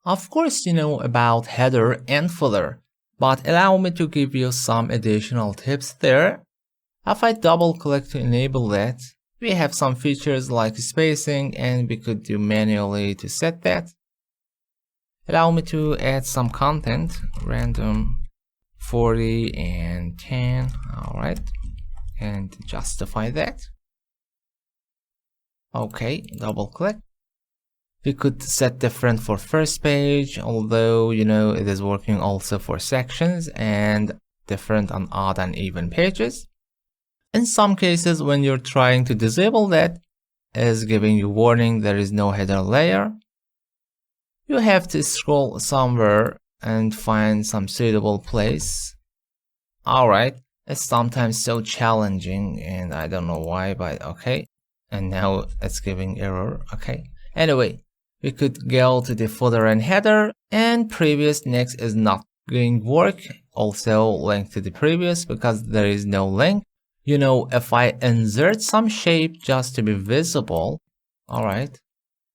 Of course, you know about header and footer, but allow me to give you some additional tips there. If I double click to enable that, we have some features like spacing, and we could do manually to set that. Allow me to add some content, random 40 and 10, alright, and justify that. Okay, double click. We could set different for first page, although you know it is working also for sections, and different on odd and even pages. In some cases, when you're trying to disable that, it is giving you warning there is no header layer. You have to scroll somewhere and find some suitable place. Alright, it's sometimes so challenging and I don't know why, but okay. And now it's giving error, okay. Anyway, we could go to the footer and header, and previous next is not going to work. Also link to the previous because there is no link. You know, if I insert some shape just to be visible, alright,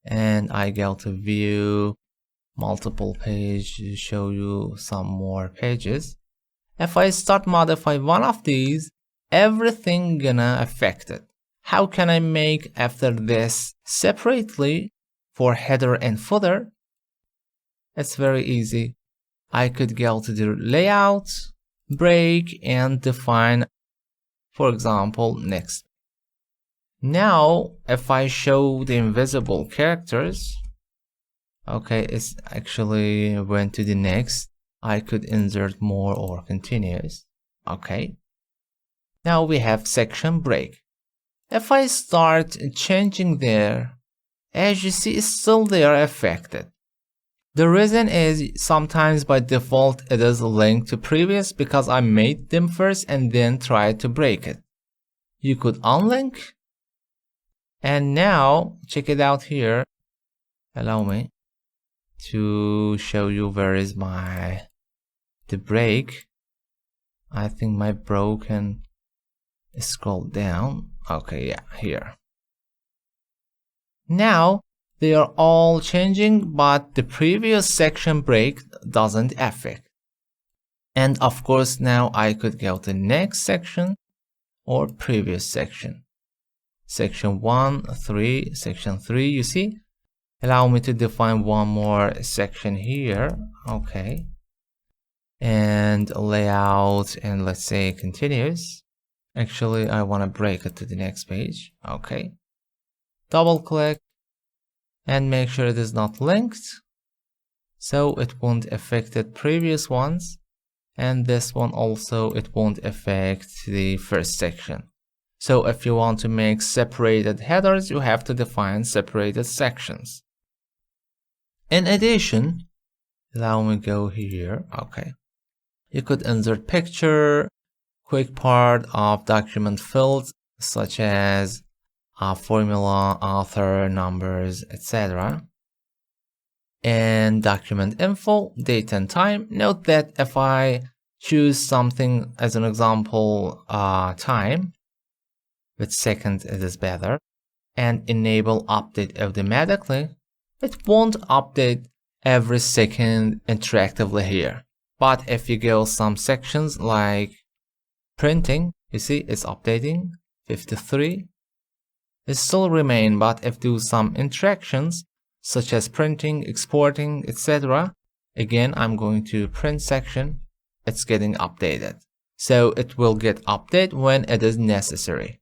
and I go to view multiple page to show you some more pages. If I start modify one of these, everything gonna affect it. How can I make after this separately for header and footer? It's very easy. I could go to the layout, break, and define, for example, next. Now, if I show the invisible characters, okay, it's actually went to the next. I could insert more or continuous. Okay. Now we have section break. If I start changing there, as you see, it's still there affected. The reason is sometimes by default it is linked to previous because I made them first and then tried to break it. You could unlink. And now check it out here. Allow me to show you where is the break. I think my broken scroll down. Okay, yeah, here. Now they are all changing, but the previous section break doesn't affect. And of course, now I could go to next section or previous section. Section 1, 3, section 3, you see? Allow me to define one more section here. Okay. And layout, and let's say continuous. Actually, I want to break it to the next page. Okay. Double click and make sure it is not linked, so it won't affect the previous ones, and this one also it won't affect the first section. So if you want to make separated headers, you have to define separated sections. In addition, allow me go here. Okay, you could insert picture, quick part of document fields such as formula, author, numbers, etc. And document info, date and time. Note that if I choose something as an example, time, with second it is better, and enable update automatically, it won't update every second interactively here. But if you go some sections like printing, you see it's updating 53. It still remain, but if do some interactions such as printing, exporting, etc. Again, I'm going to print section. It's getting updated. So it will get updated when it is necessary.